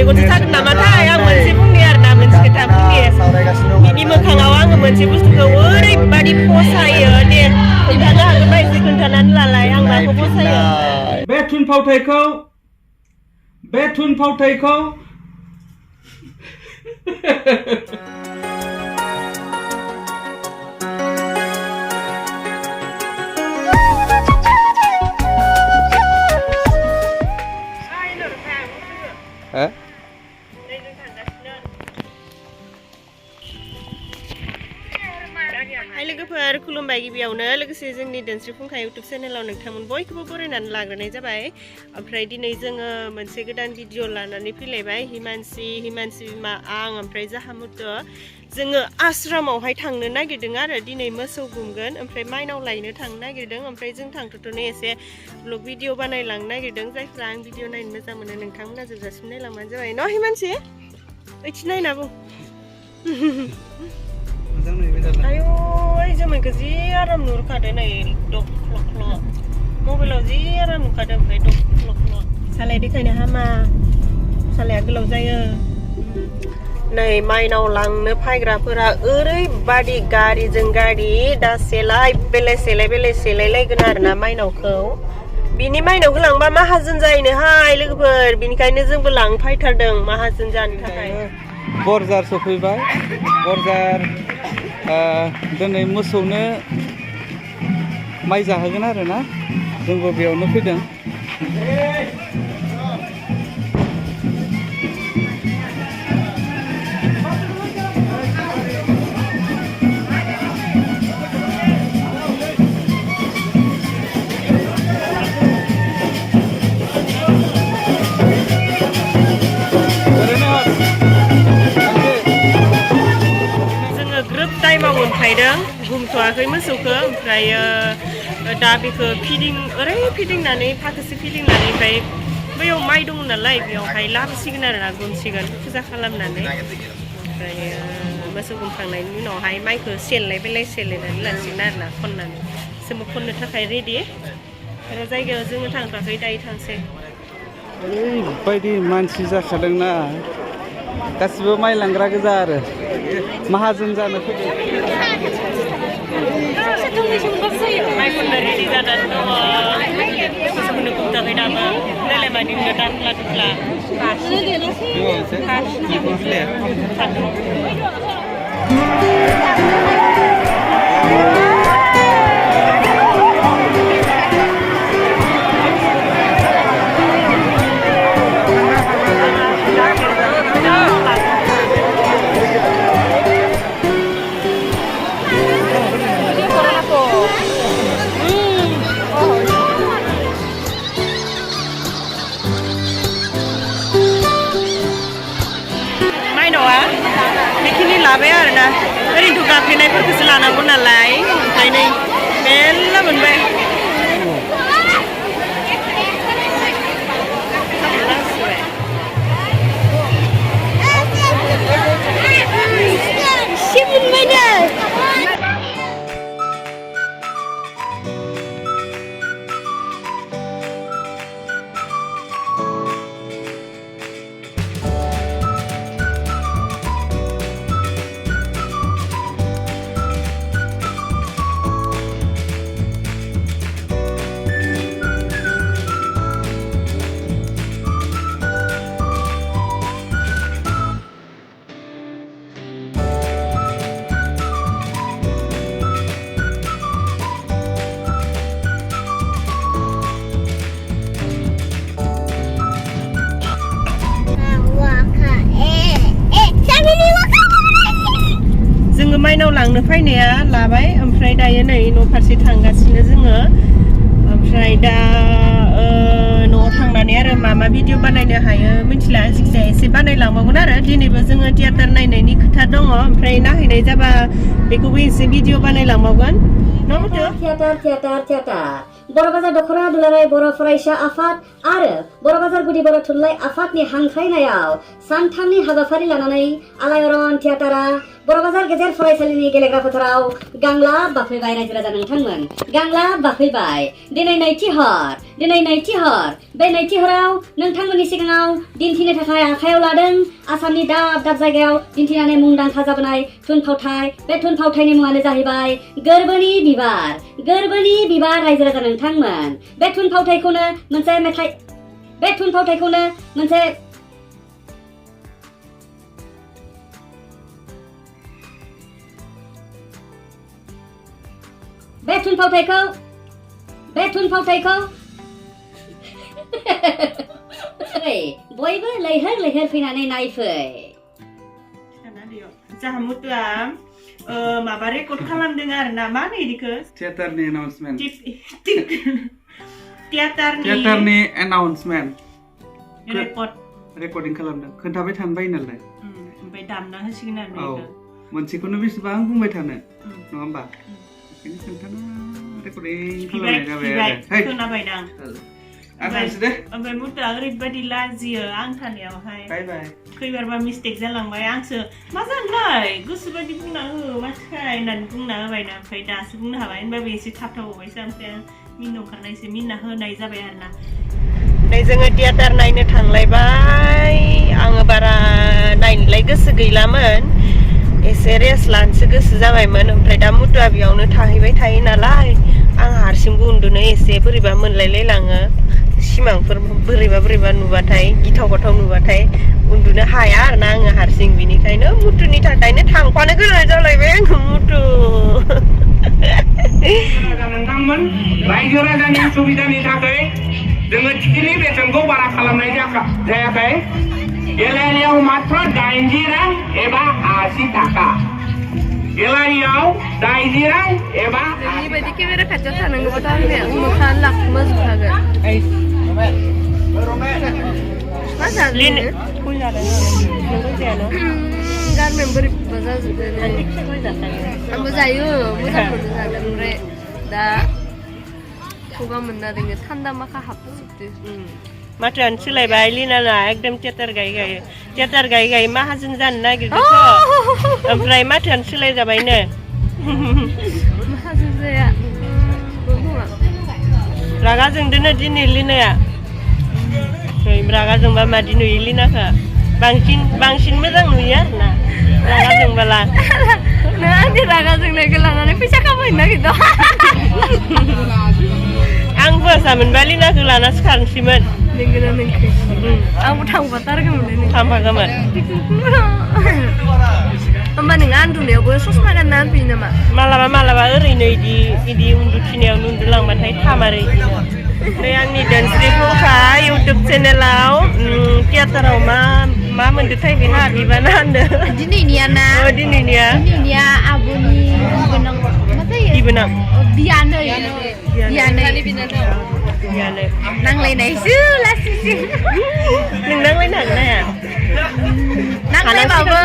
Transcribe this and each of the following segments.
मेगनसो सागोन नामाथाय आं मोनसे बुंनि आरोना मोनसे खोथा बुंनि बिनि मोखाङाव आङो मोनसे बुस्थुखौ ओरैबादि फसायो दे खोन्थानो हागोन बा एसे खोन्थानानै लालाय आं माखौ फसायो बे थुनफावथायखौ लोगोफोर खुलुमबाय गिबियावनो लोगोसे जोंनि दोनस्रि फुंखा इउटुब चेनेलाव नोंथांमोन बयखौबो बरायनानै लाग्रोनाय जाबाय ओमफ्राय दिनै जोङो मोनसे गोदान भिडिअ लानानै फैलायबाय हिमानसि बिमा आं ओमफ्राय जाहामुत जोङो आश्रमावहाय थांनो नागिरदों आरो दिनै मोसौ गुमगोन ओमफ्राय माइनाव लायनो थांनो नागिरदों ओमफ्राय जों थांथ'नो एसे ब्लग भिडिअ बानायलांनो नागिरदों जायफ्रा आं भिडिअ नायनो मोजां मोनो नोंथांमोना जोबजासिम नायलांबानो जाबाय न' हिमानसि ओइथि नायना बुं आयौ जोमैखौ जि आराम नुहुरखादों नै दख ख्ल' ख्ल' मबाइलाव जि आराम नुखादों ओमफ्राय दख ख्ल' ख्ल' सालाय देखायनो हामा सालाया गोलाव जायो नै माइनाव लांनो फायग्राफोरा ओरैबादि गारिजों गारि दा सेलाय बेले लायगोन आरोना माइनावखौ बिनि माइनावखौ लांबा माहाजोन जायोनोहाय लोगोफोर बिनिखायनो जोंबो लांफायथारदों माहाजोन जानो थाखाय बरजार सफैबाय बरजार दिनै मोसौनो माइ जाहोगोन आरोना जोंबो बेयावनो फैदों टाइमाव मोनफायदों गुमथ'वाखै मोसौखौ ओमफ्राय दा बेखौ फिदिंनानै फाखोसे फिदिंनानै ओमफ्राय बैयाव माइ दङ नालाय बेयावहाय लाबोसिगोन आरोना गुमसिगोन फुजा खालामनानै ओमफ्राय मोसौ गुमखांनायनि उनावहाय माइखौ सेलायनानै लासिगोन आरोना खननानै जोंबो खननो थाखाय रेडि आरो जायगायाव जोङो थांथ'वाखै दायो थांसै ओरैबायदि मानसि जाखादोंना गासिबो माइ लांग्रा गोजा आरो माहाजोन जानो फैदों माइ खननो रेडि जानानै दङ मोसौखौनो गुमथ'वाखै दाबो देलाय मानि दाख्ला दुख्ला बेखिनि लाबाय आरोना ओरैनोथ' गाफ्लेनायफोरखौसो लानांगौ नालाय ओमफ्राय नै मेरला मोनबाय एसे मोनबाय नो माइनाव लांनो फैनाया लाबाय ओमफ्राय दायो नै न' फारसे थांगासिनो जोङो ओमफ्राय दा न'आव थांनानै आरो मा भिडिअ बानायनो हायो मिथिला जायखिजाया एसे बानायलांबावगोन आरो दिनैबो जोङो थियेटार नायनायनि खोथा दङ ओमफ्राय नायहैनाय जाबा बेखौबो एसे भिडिअ बानायलांबावगोन थियेटार बर' बाजार दख'रा दुलाराय बर' फरायसा आफाद आरो बर' बाजार गुदि बर' थुनलाइ आफादनि हांख्रायनायाव सानथामनि हाबाफारि लानानै आलायारन थियेटारा बर' बाजार गेजेर फरायसालिनि गेलेग्रा फोथाराव गांलाब बाफैबाय रायजो राजा नोंथांमोन गांलाब बाफैबाय दिनै नैथि हर बे नैथि हराव नोंथांमोननि सिगाङाव दिन्थिनो थाखाय आखायाव लादों आसामनि दाब दाब जायगायाव दिन्थिनानै मुंदांखा जाबोनाय थुनफावथाय बे थुनफावथायनि मुङानो जाहैबाय गोरबोनि बिबार रायजो राजा नोंथांमोन बे थुनफावथायखौनो मोनसे बे थुनफावथायखौ बयबो लैहोर फैनानै नायफै जाहा मुतुआ माबा रेकर्ड खालामदों आरो ना मा होनो इदिखो थियेटारनि एनाउन्समेन्ट थियेटारनि एनाउन्समेन्ट रेकर्डिं खालामदों खोन्थाबाय थानो बायो नालाय ओमफ्राय दामना होसिगोन आरो औ मोनसेखौनो बेसेबां बुंबाय थानो नङा होमबा खोन्थाना रेकर्डिं खालामनाय जाबाय आरो खोनाबायदां ओमफ्राय मुतुआ ओरैबायदि लाजियो आं थानायावहाय खैबारबा मिस्टेक जालांबाय आंसो मा जानोलाय गोसोबायदि बुंना हो मासिखाय होननानै बुंना होबायना ओमफ्राय दासो बुंनो हाबाय होनबाबो एसे थाबथाबावबायसो ओमफ्राय मिन ओंखारनायसो मिनना होनाय जाबाय आरोना नै जोङो थियेटार नायनो थांलायबाय आङो बारा नायनोलाय गोसो गैलामोन एसे रेस्ट लानोसो गोसो जाबायमोन ओमफ्राय दा मुतुआ बेयावनो थाहैबाय थायो नालाय आं हारसिंबो उन्दुनो एसे बोरैबा मोनलायलाङो सिमांफोर बोरैबा नुबाथाय गिथाव नुबाथाय उन्दुनो हाया आरोना आङो हारसिं बिनिखायनो मुतुनि थाखायनो थांफानो गोनां जालायबाय आङो मुतु नोंथांमोन रायजो राजानि सुबिदानि थाखाय जोङो टिकेटनि बेसेनखौ बारा खालामनाय जायाखै गेलारियाव मात्र 80 रां एबा 80 थाखा गेलारियाव 80 रां एबा बेबायदि केमेरा खाथियाव थानांगौबाथ' आंनिया मोखाङानो लाखुमाजोबखागोन मा जादों गारमाया बोरैबा जाजोबदों आंबो जायो मोजांखौनो जादों ओमफ्राय दा खुगा मोनना दोङो थान्दा माखा हाबजोबदो माथोआनो सोलायबाय लिनाना एकदम थियेटार गायै माहाजोन जानो नागिरदोंथ' ओमफ्राय माथोआनो सोलायजाबायनो माहाजोन जाया रागा जोंदोनो दिनै लिनाया रागा जोंबा मादि नुयो लिनाखौ बांसिन मोजां नुयो आरोना रागा जोंबाला नों आंनि रागा जोंनायखौ लानानै फैसा खामायनो नागिरदों आं फैसा मोनबा लिनाखौ लानासो खारनोसैमोन नोंगोना नोंखो आंबो थांफाथारगौमोन थांफागौमोन होमबा नोङो उन्दुनायावबो ससमा गानना उन्दुयो नामा मालाबा ओरैनो इदि उन्दुथिनायावनो उन्दुलांबाथाय थामारो इदिनो नै आंनि दोनस्रि फुंखा इउटुब चेनेलाव थियेटाराव मा मोनदोंथाय बेहा बिबाना होनदों दिनैनिया ना दिनैनिया आब'नि बिबोनां मा जायो बिबोनां बियानै नांलायनायसो लासिसो नों नांलायनो हागोन हाया नांलायबाबो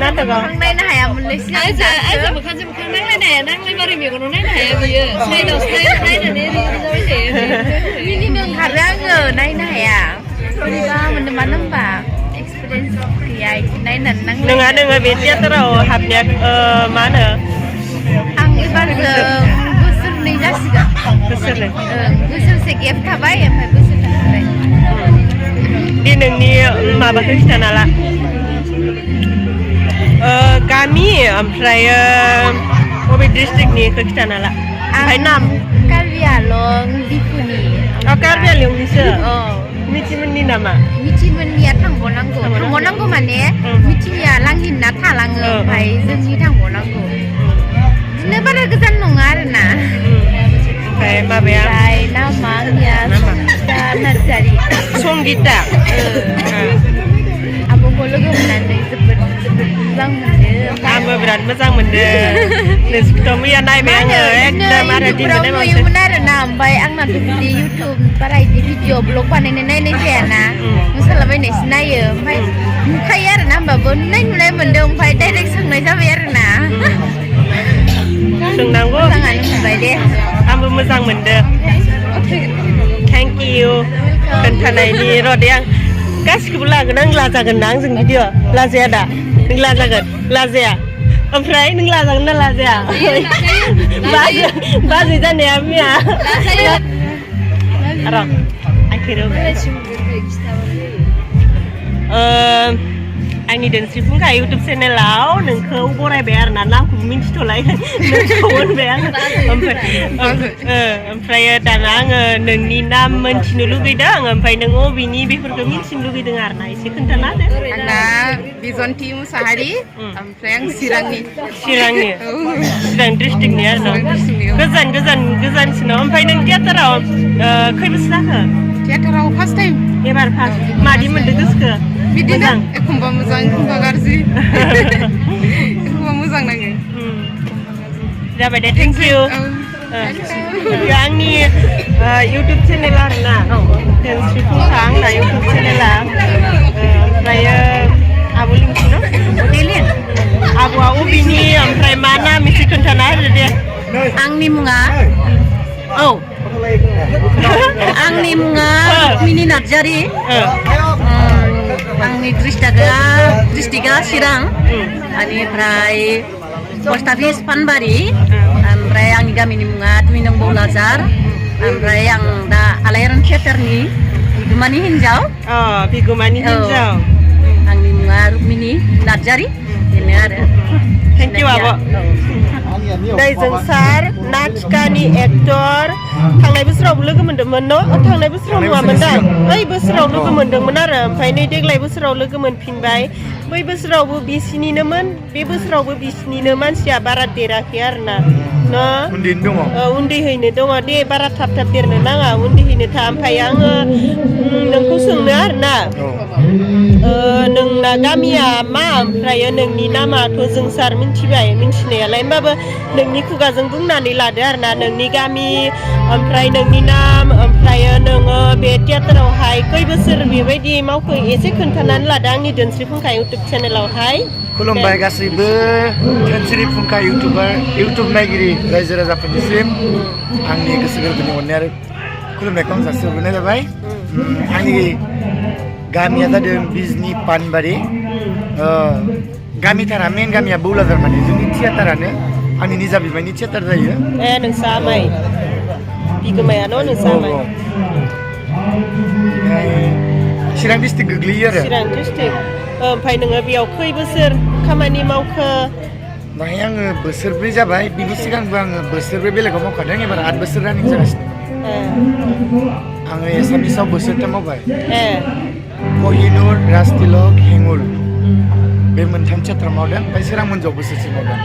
नाटकआव नायनो हायामोनलै सिगां मोखांजों मोखां नांलायनो हाया नांलायबारै मेगनाव नायनो हाया बियो साइडआवसो नायनानै ओरै जाबाय थायो मिनिनो ओंखारो आङो नायनो हाया बोरैबा मोनदों मानो होनबा एक्सपिरियेन्स गैया इदि नायनानै नोंहा दोङो बे थियेटाराव हाबनाया मा होनो आं एबारजों बोसोरनै जासिगोन बोसोरसे गेप थाबाय ओमफ्राय बोसोरथाम थाबाय दे नोंनि माबाखौ खिथाना ला गामि ओमफ्राय बबे डिस्ट्रिक्टनिखौ खिथाना ला ओमफ्राय नाम कार्बि आलं दिफुनि कार्बि आलंनिसो मिथिमोननि नामा मिथिमोननिया थांबावनांगौ माने मिथिनिया लांहिनना थालाङो ओमफ्राय जोंनि थांबावनांगौ बिदिनो बारा गोजान नङा आरोना ओमफ्राय माबाया नामा आंनिया संगिता नार्जारि संगिता आब'खौ लोगो मोननानै जोबोद मोजां मोनदों आंबो बिराद मोजां मोनदों नोंसोरखौथ' मैया नायबाय आङो एकदम आरो दिनै नुयोमोन आरोना ओमफ्राय आंनाथ' बिदि इउटुब बारा बिदि भिडिअ ब्लग बानायनाय जायाना मोसालाबायनायसो नायो ओमफ्राय नुखायो आरोना होमबाबो नुनाय मोनदों ओमफ्राय डाइरेक्ट सोंनाय जाबाय आरोना सोंनांगौ मोजाङानो मोनबाय दे आंबो मोजां मोनदों थेंक इउ खोन्थानायनि र'दे आं गासिखौबो लागोन आं लाजागोन ना आंजों भिडिअ लाजाया दा नों लाजागोन लाजाया ओमफ्राय नों लाजागोन ना लाजाया बाजै जानाया मिया र' आखिरो आंनि दोनस्रि फुंखा इउटुब चेनेलाव नोंखौ बरायबाय आरो ना नामखौबो मिन्थिथ'लाय नोंखौ होनबाय आं ओमफ्राय दाना आङो नोंनि नाम मोनथिनो लुगैदों ओमफ्राय नों अबेनि बेफोरखौ मिन्थिनो लुगैदों आरो ना एसे खोन्थाना होदो आंना बिजन्ति मुसाहारि ओमफ्राय आं चिरांनि चिरां डिस्ट्रिक्टनि आरो ना गोजानसिनाव ओमफ्राय नों थियेटाराव खै बोसोर जाखो थियेटाराव फार्स्ट टाइम एबार फार्स्ट मादि मोनदों गोसोखो बिदिनो एखमबा मोजां एखमबा गाज्रि एखमबा मोजां नाङो जाबाय दे थेंक इउ आंनि इउटुब चेनेल आरो ना दोनस्रि फुंखा आंना इउटुब चेनेला ओमफ्रायो आब' लिंखौ देलिन आब'आ अबेनि ओमफ्राय मा नाम एसे खोन्थाना होदो दे आंनि मुङा आंनि मुङा मिनि नार्जारि आंनि डिस्ट्रिक्टआ चिरां बेनिफ्राय पस्ट अफिस पानबारि ओमफ्राय आंनि गामिनि मुङा 2 नं बौलाजार ओमफ्राय आं दा आलायारन थियेटारनि बिगोमानि हिन्जाव आंनि मुङा रुक्मिनि नार्जारि बेनो आरो थेंक इउ आब' दैजों सार नाटिकानि एक्टर थांनाय बोसोरावबो लोगो मोन्दोंमोन न' थांनाय बोसोराव नुवामोन दा बै बोसोराव लोगो मोन्दोंमोन आरो ओमफ्राय नै देग्लाय बोसोराव लोगो मोनफिनबाय बै बोसोरावबो बिसिनिनोमोन बे बोसोरावबो बिसिनिनो मानसिया बारा देराखै आरो ना उन्दैहैनो दङ दे बारा थाब देरनो नाङा उन्दैहैनो था ओमफ्राय आङो नोंखौ सोंनो आरो ना नोंना गामिया मा ओमफ्राय नोंनि नामाथ' जों सार मिन्थिबाय मिन्थिनायालाय होमबाबो नोंनि खुगाजों बुंनानै लादो आरो ना नोंनि गामि ओमफ्राय नोंनि नाम ओमफ्राय नोङो बे थियेटारावहाय खै बोसोर बेबायदि मावखो एसे खोन्थानानै लादो आंनि दोनस्रि फुंखा इउटुब चेनेलावहाय खुलुमबाय गासैबो दोनस्रि फुंखा इउटुब नायगिरि रायजो राजाफोरनिसिम आंनि गोसो गोरबोनि अननाय आरो खुलुमनायखौ आं जासिहरनाय जाबाय आंनि गामिया जादों बिजनि पानबारि गामिथारा मेन गामिया बौलाजार माने जोंनि थियेटारानो आंनि निजा बिबायनि थियेटार जायो नोंसा आमाय बिगोमायानो नोंसा आमाय चिरां डिस्ट्रिक्ट गोग्लैयो आरो चिरां डिस्ट्रिक्ट ओमफ्राय नोङो बेयाव खै बोसोर खामानि मावखो बाहाय आङो बोसोरब्रै जाबाय बिनि सिगांबो आङो बोसोरब्रै बेलेगाव मावखादों एबार 8 बोसोर रानिं जागासिनो आङो एसामिसाव बोसोरथाम मावबाय कहिनुर राजतिलक हेंगुर बे मोनथाम थियेटाराव मावदों ओमफ्राय सोरां मन्जुआव बोसोरसे मावदों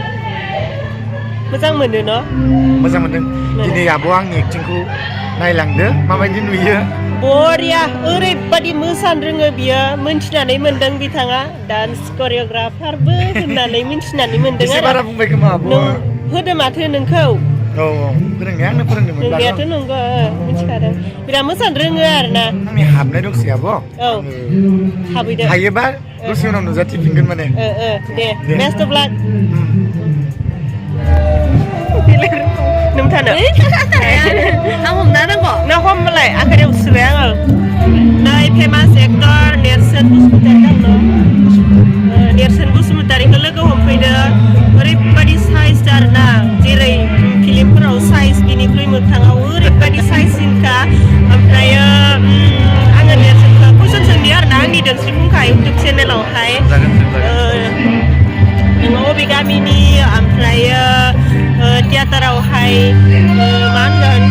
मोजां मोनो न' मोजां मोनदों दिनै आब' आंनि एक्टिंखौ नायलांदो माबायदि नुयो बरिया ओरैबादि मोसानो रोङो बियो मिन्थिनानै मोन्दों बिथाङा डान्स करिय'ग्राफारबो होननानै मिन्थिनानै मोन्दों एसे बारा बुंबाय खोमा आब' होदो माथो नोंखौ फोरोंनाया आंनो फोरोंदोंमोन नोंनियाथ' नंगौ मिथिखादों बिराद मोसानो रोङो आरो ना आंनि हाबनाय दंसै आब' हाबैदो हायोबा दसे उनाव नुजाथिफिनगोन माने दे बेस्ट अफ लाक नोंथानो आं हमना नांगौ ना हमलाय आखाइयाव सुबाय आङो नै फेमास एक्टर नेरसोन बसुमतारी दं नेरसोन बसुमतारीखौ लोगो हमफैदो ओरैबायदि साइज आरोना जेरै फिल्मफोराव साइज बिनिख्रुइ मोगथाङाव ओरैबायदि साइजसिनखा ओमफ्रायो आङो नेरसोनखौ कुइसन सोंनि आरोना आंनि दोनस्रि फुंखा इउटुब चेनेलावहाय नोङो अबे गामिनि ओमफ्रायो थियेटारावहाय मा होनगोन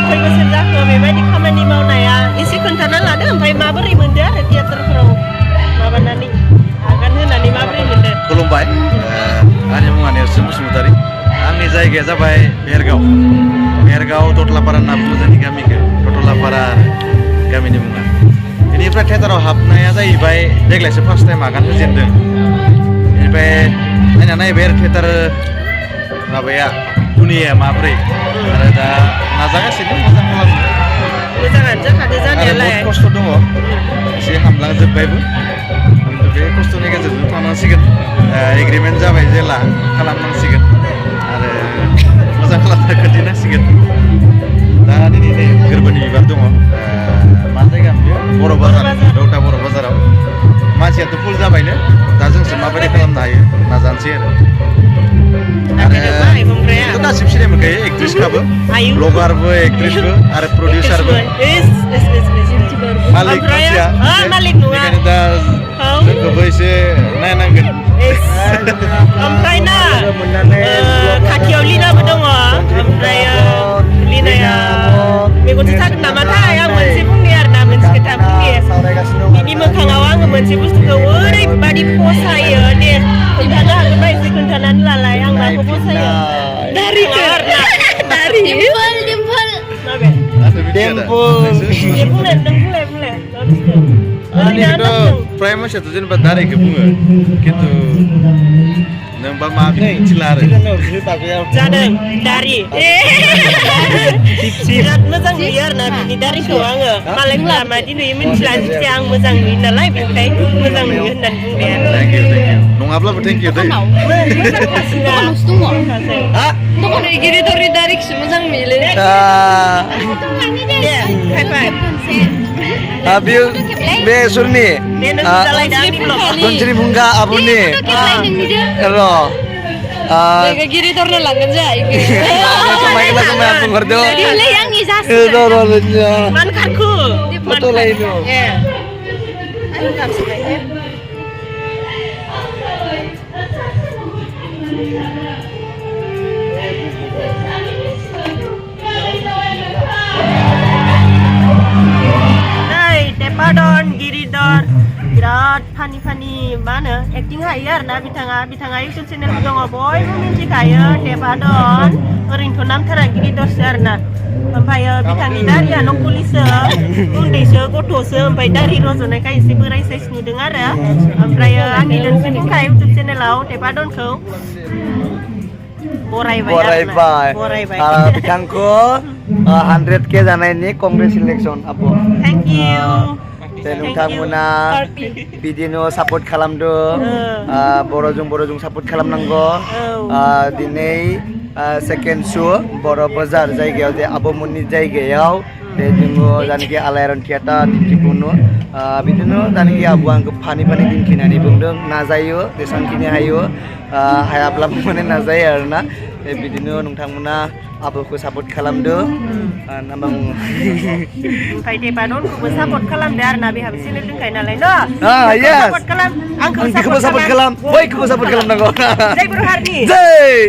खै बोसोर जाखो बेबायदि खामानि मावनाया एसे खोन्थाना लादो ओमफ्राय माबोरै मोनदो आरो थियेटारफोराव माबानानै आगान होनानै माबोरै मोनदो खुलुमबाय आंनि मुङा नेरसोन बसुमतारी आंनि जायगाया जाबाय बेरगाव टटलापारा होनना बुङो जोंनि गामिखौ टटलापारा गामिनि मुङा बेनिफ्राय थियेटाराव हाबनाया जाहैबाय देग्लायसो फार्स्ट टाइम आगान होजेनदों बेनिफ्राय नायना नायबाय आरो थियेटार माबाया दुनिया माब्रै आरो दा नाजागासिनो मोजां खालामनो मोजाङानो जाखादो जानायालाय बहुत खस्थ' दङ एसे हामलांजोब्बायबो बे खस्थ'नि गेजेरजों थांनांसिगोन एग्रिमेन्ट जाबाय जेला खालामनांसिगोन आरो मोजां खालामनो खोन्थिनांसिगोन दा दिनै नै गोरबोनि बिबार दङ मा जायगा बेयो बर' बाजार रौता बर' बाजाराव मानसियाथ' फुल जाबायनो दा जोंसो माबायदि खालामनो हायो नाजानोसै आरो गासिबो सिनाय मोनखायो एक्ट्रिसखाबो आयु ब्लगारबो एक्ट्रिसबो आरो प्रडिउसारबो मालिक ओमफ्राय मानसिया मालिक नङा बेखायनो दा जोंखौबो एसे नायनांगोन ओमफ्राय ना खाथियाव लिनाबो दङ ओमफ्राय लिनाया मेगनसो सागोन नामाथाय आं मोनसे बुंनि आरोना मोनसे खोथा बुंनि बिनि मोखाङाव आङो मोनसे बुस्थुखौ ओरैबादि फसायो दे खोन्थानो हागोन ना एसे खोन्थानानै लालाय आं माखौ फसायो दारि आरोना दारि दिम्पल माबे बुंलाय प्राय मानसियाथ' जेनेबा दारिखौ बुङो खिन्थु नोंबा मा मिथिला आरो जादों दारि बिराद मोजां नुयो आरोना बिनि दारिखौ आङो मालायफ्रा मादि नुयो मिथिला जिखिजाया आं मोजां नुयो नालाय बेनिखायनो मोजां नुयो होननानै बुंबाय आरो थेंक इउ नङाब्लाबो थेंक इउ दै दखान गिरिदरनि दारिखौसो मोजां नुयोलै दे खायफा बे सुरनि दे नों जालायदा आंनि ब्लगाव धनसिरि भुंगा आबुनि र' गिरिदरनो लांगोन जोंहा बुंहरदो आंनि जासिगोन मान खारखु फट' लायनो आं गाबसिबाय Tepadon, Giridor, birat funny मा होनो एक्टिं हायो आरोना बिथाङा इउटुब चेनेल दङ बयबो मिन्थिखायो Tepadon ओरैनोथ' नामथारा गिरिदरसो आरोना ओमफ्राय बिथांनि दारिया नकलिसो उन्दैसो गथ'सो ओमफ्राय दारि रज'नायखाय एसे बोराय साइज नुदों आरो ओमफ्राय आंनि दोनफिनखा इउटुब चेनेलाव Tepadonखौ बरायबाय बिथांखौ 100K जानायनि कंग्रेचुलेसन आब' थेंक इउ नोंथांमोना बिदिनो सापर्ट खालामदो बर'जों सापर्ट खालामनांगौ दिनै सेकेन्ड शो बर' बाजार जायगायाव जे आब'मोननि जायगायाव जोङो जानाखि आलायारन थियेटार दिन्थिफुङो बिदिनो जानाखि आब'आ आंखौ फानि दिन्थिनानै बुंदों नाजायो जेसेबांखिनि हायो हायाब्लाबो माने नाजायो आरोना बिदिनो नोंथांमोना आब'खौ सापर्ट खालामदो नामा ओमफ्राय Tepadonखौबो सापर्ट खालामदो आरोना बेहाबो चेनेल दंखायो नालाय न' yes सापर्ट खालाम आंखौबो सापर्ट खालाम बयखौबो सापर्ट खालामनांगौ जय बर' हारिनि जय